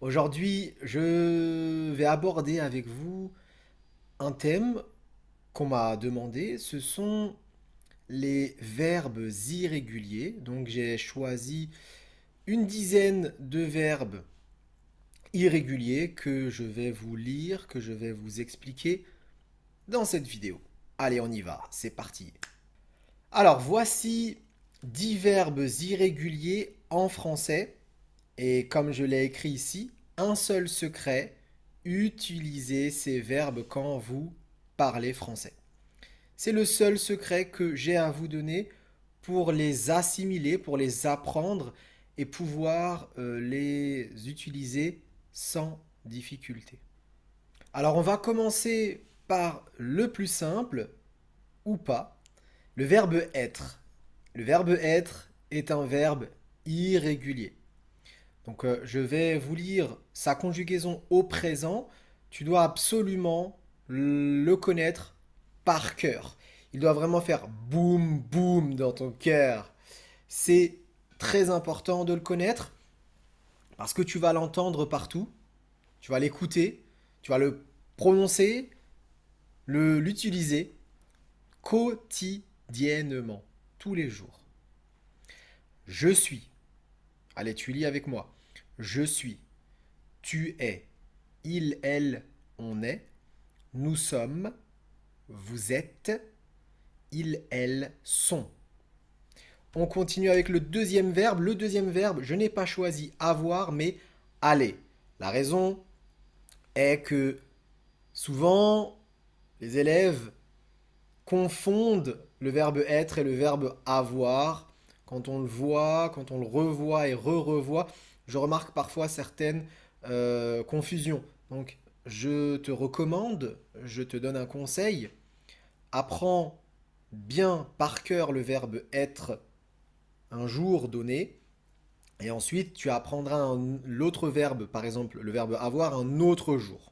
Aujourd'hui, je vais aborder avec vous un thème qu'on m'a demandé. Ce sont les verbes irréguliers. Donc j'ai choisi une dizaine de verbes irréguliers que je vais vous lire, que je vais vous expliquer dans cette vidéo. Allez, on y va, c'est parti. Alors voici 10 verbes irréguliers en français. Et comme je l'ai écrit ici, un seul secret, utilisez ces verbes quand vous parlez français. C'est le seul secret que j'ai à vous donner pour les assimiler, pour les apprendre et pouvoir les utiliser sans difficulté. Alors on va commencer par le plus simple, ou pas, le verbe être. Le verbe être est un verbe irrégulier. Donc je vais vous lire sa conjugaison au présent. Tu dois absolument le connaître par cœur. Il doit vraiment faire boum boum dans ton cœur. C'est très important de le connaître parce que tu vas l'entendre partout. Tu vas l'écouter, tu vas le prononcer, l'utiliser quotidiennement, tous les jours. Je suis. Allez, tu lis avec moi. Je suis. Tu es. Il, elle, on est. Nous sommes. Vous êtes. Ils, elles sont. On continue avec le deuxième verbe. Le deuxième verbe, je n'ai pas choisi avoir, mais aller. La raison est que souvent, les élèves confondent le verbe être et le verbe avoir. Quand on le voit, quand on le revoit et re-revoit, je remarque parfois certaines confusions. Donc, je te recommande, je te donne un conseil, apprends bien par cœur le verbe être un jour donné, et ensuite tu apprendras l'autre verbe, par exemple le verbe avoir, un autre jour,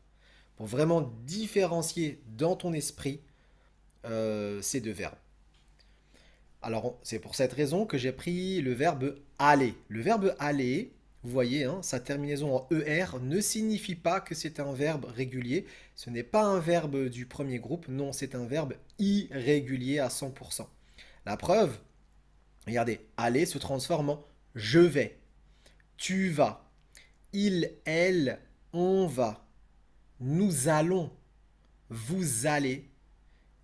pour vraiment différencier dans ton esprit ces deux verbes. Alors, c'est pour cette raison que j'ai pris le verbe aller. Le verbe aller, vous voyez, hein, sa terminaison en ER ne signifie pas que c'est un verbe régulier. Ce n'est pas un verbe du premier groupe, non, c'est un verbe irrégulier à 100%. La preuve, regardez, aller se transforme en je vais, tu vas, il, elle, on va, nous allons, vous allez,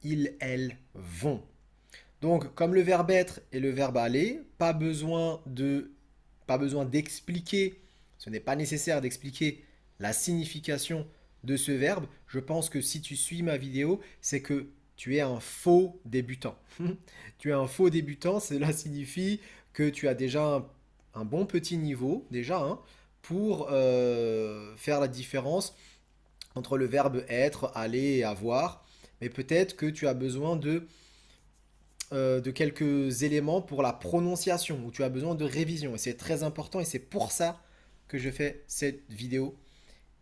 ils, elles vont. Donc, comme le verbe être et le verbe aller, pas besoin d'expliquer, ce n'est pas nécessaire d'expliquer la signification de ce verbe. Je pense que si tu suis ma vidéo, c'est que tu es un faux débutant. Tu es un faux débutant, cela signifie que tu as déjà un bon petit niveau, déjà, hein, pour faire la différence entre le verbe être, aller et avoir. Mais peut-être que tu as besoin de quelques éléments pour la prononciation, où tu as besoin de révision. Et c'est très important et c'est pour ça que je fais cette vidéo.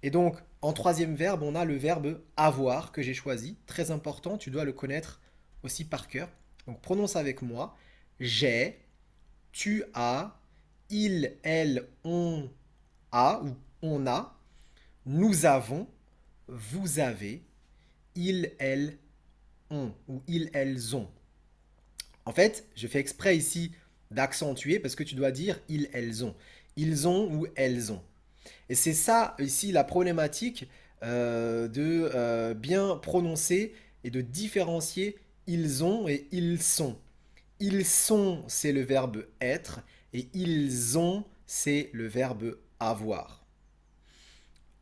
Et donc, en troisième verbe, on a le verbe avoir que j'ai choisi. Très important, tu dois le connaître aussi par cœur. Donc, prononce avec moi. J'ai, tu as, il, elle, on a ou on a, nous avons, vous avez, ils, elles ont ou ils, elles ont. En fait, je fais exprès ici d'accentuer parce que tu dois dire ils, elles ont. Ils ont ou elles ont. Et c'est ça ici la problématique de bien prononcer et de différencier ils ont et ils sont. Ils sont, c'est le verbe être et ils ont, c'est le verbe avoir.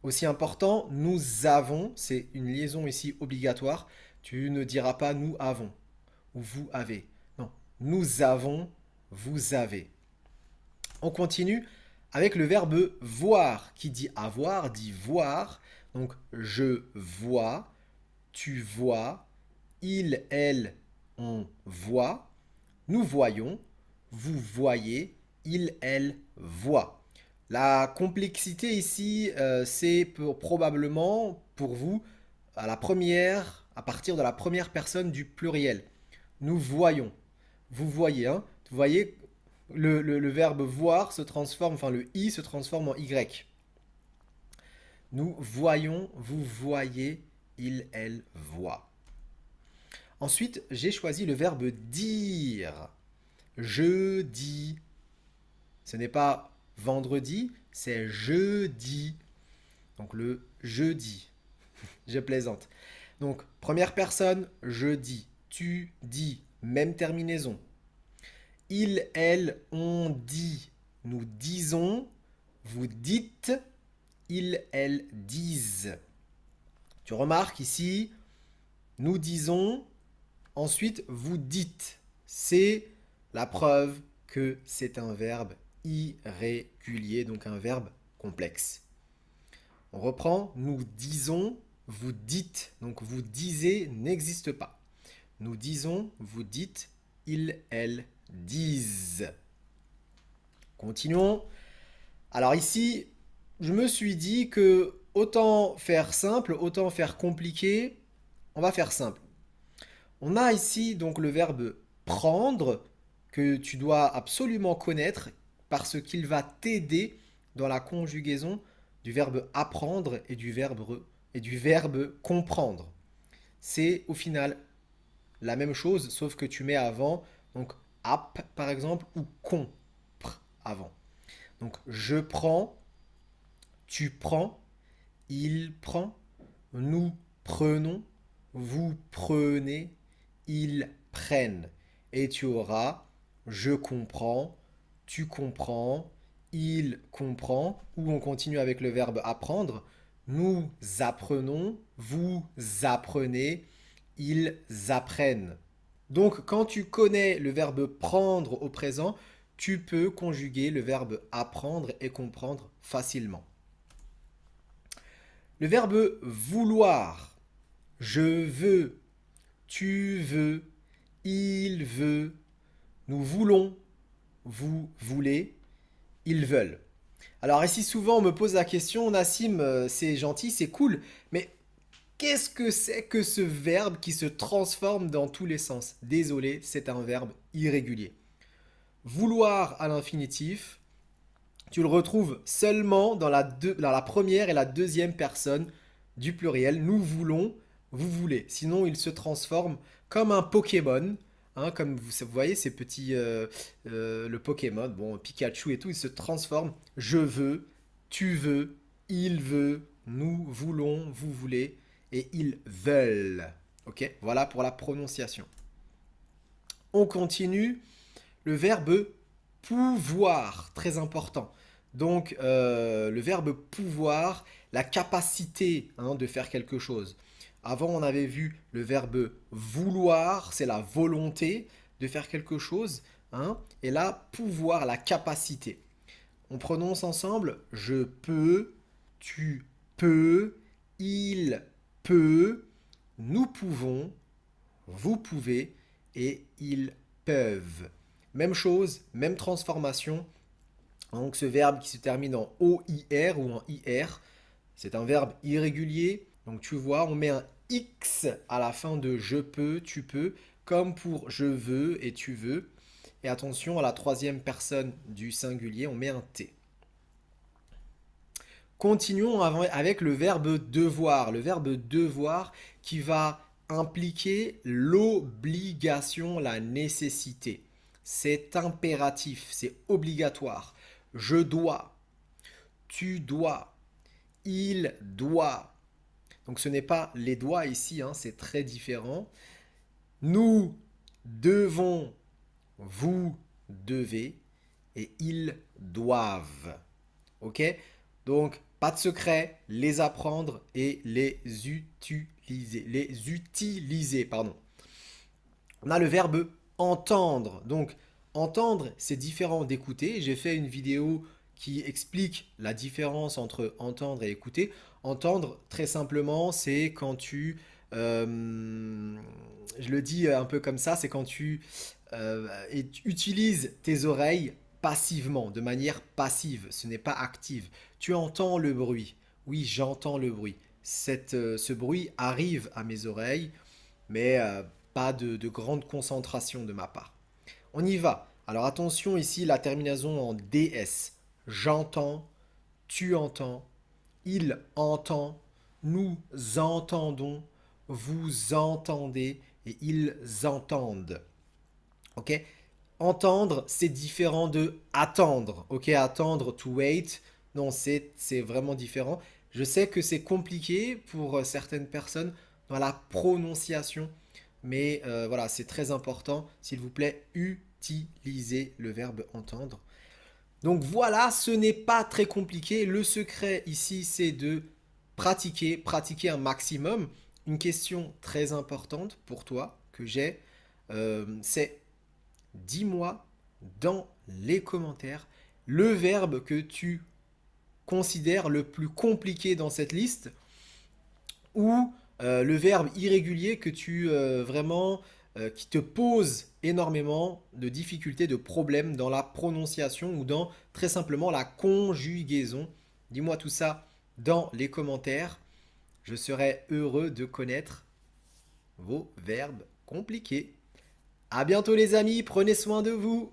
Aussi important, nous avons, c'est une liaison ici obligatoire. Tu ne diras pas nous avons ou vous avez. Non, nous avons, vous avez. On continue avec le verbe voir. Qui dit avoir dit voir. Donc je vois, tu vois, il, elle, on voit, nous voyons, vous voyez, il, elle voit. La complexité ici, c'est probablement pour vous à partir de la première personne du pluriel. Nous voyons. Vous voyez, hein? Vous voyez, le verbe voir se transforme, enfin le i se transforme en y. Nous voyons, vous voyez, il, elle voit. Ensuite, j'ai choisi le verbe dire. Je dis. Ce n'est pas vendredi, c'est jeudi. Donc le jeudi. Je plaisante. Donc, première personne, je dis. Tu dis. Même terminaison. Il, elle, on dit. Nous disons. Vous dites. Ils, elles disent. Tu remarques ici, nous disons. Ensuite, vous dites. C'est la preuve que c'est un verbe irrégulier, donc un verbe complexe. On reprend, nous disons, vous dites. Donc vous disiez n'existe pas. Nous disons, vous dites, ils, elles disent. Continuons. Alors ici, je me suis dit que autant faire simple, autant faire compliqué. On va faire simple. On a ici donc le verbe prendre que tu dois absolument connaître parce qu'il va t'aider dans la conjugaison du verbe apprendre et du verbe comprendre. C'est au final la même chose sauf que tu mets avant donc app par exemple ou compre avant. Donc je prends, tu prends, il prend, nous prenons, vous prenez, ils prennent. Et tu auras je comprends, tu comprends, il comprend, ou on continue avec le verbe apprendre. Nous apprenons, vous apprenez, ils apprennent. Donc quand tu connais le verbe prendre au présent, tu peux conjuguer le verbe apprendre et comprendre facilement. Le verbe vouloir. Je veux, tu veux, il veut, nous voulons, vous voulez, ils veulent. Alors ici souvent on me pose la question, Nassim, c'est gentil, c'est cool, mais qu'est-ce que c'est que ce verbe qui se transforme dans tous les sens? Désolé, c'est un verbe irrégulier. Vouloir à l'infinitif, tu le retrouves seulement dans la première et la deuxième personne du pluriel. Nous voulons, vous voulez. Sinon, il se transforme comme un Pokémon. Hein, comme vous voyez ces petits... le Pokémon, bon, Pikachu et tout, il se transforme. Je veux, tu veux, il veut, nous voulons, vous voulez, et ils veulent. Ok, voilà pour la prononciation. On continue. Le verbe pouvoir, très important. Donc, le verbe pouvoir, la capacité de faire quelque chose. Avant, on avait vu le verbe vouloir, c'est la volonté de faire quelque chose. Et là, pouvoir, la capacité. On prononce ensemble, je peux, tu peux, il peut, nous pouvons, vous pouvez et ils peuvent. Même chose, même transformation. Donc ce verbe qui se termine en OIR ou en IR, c'est un verbe irrégulier. Donc tu vois, on met un X à la fin de je peux, tu peux, comme pour je veux et tu veux. Et attention, à la troisième personne du singulier, on met un T. Continuons avec le verbe devoir. Le verbe devoir qui va impliquer l'obligation, la nécessité. C'est impératif, c'est obligatoire. Je dois, tu dois, il doit. Donc ce n'est pas les doigts ici, c'est très différent. Nous devons, vous devez et ils doivent. Ok? Donc pas de secret, les apprendre et les utiliser. Les utiliser, pardon. On a le verbe entendre. Donc, entendre, c'est différent d'écouter. J'ai fait une vidéo qui explique la différence entre entendre et écouter. Entendre, très simplement, c'est quand je le dis un peu comme ça, c'est quand tu utilises tes oreilles passivement, de manière passive. Ce n'est pas active. Tu entends le bruit. Oui, j'entends le bruit. Ce bruit arrive à mes oreilles, mais pas de grande concentration de ma part. On y va. Alors attention ici, la terminaison en DS. J'entends, tu entends, il entend, nous entendons, vous entendez et ils entendent. Ok? Entendre, c'est différent de attendre. Ok? Attendre, to wait. Non, c'est vraiment différent. Je sais que c'est compliqué pour certaines personnes dans la prononciation, mais voilà, c'est très important. S'il vous plaît, utilisez le verbe entendre. Donc voilà, ce n'est pas très compliqué. Le secret ici, c'est de pratiquer, pratiquer un maximum. Une question très importante pour toi que j'ai, c'est dis-moi dans les commentaires le verbe que tu considères le plus compliqué dans cette liste ou le verbe irrégulier que tu vraiment qui te pose énormément de difficultés, de problèmes dans la prononciation ou dans très simplement la conjugaison. Dis-moi tout ça dans les commentaires. Je serai heureux de connaître vos verbes compliqués. À bientôt les amis, prenez soin de vous.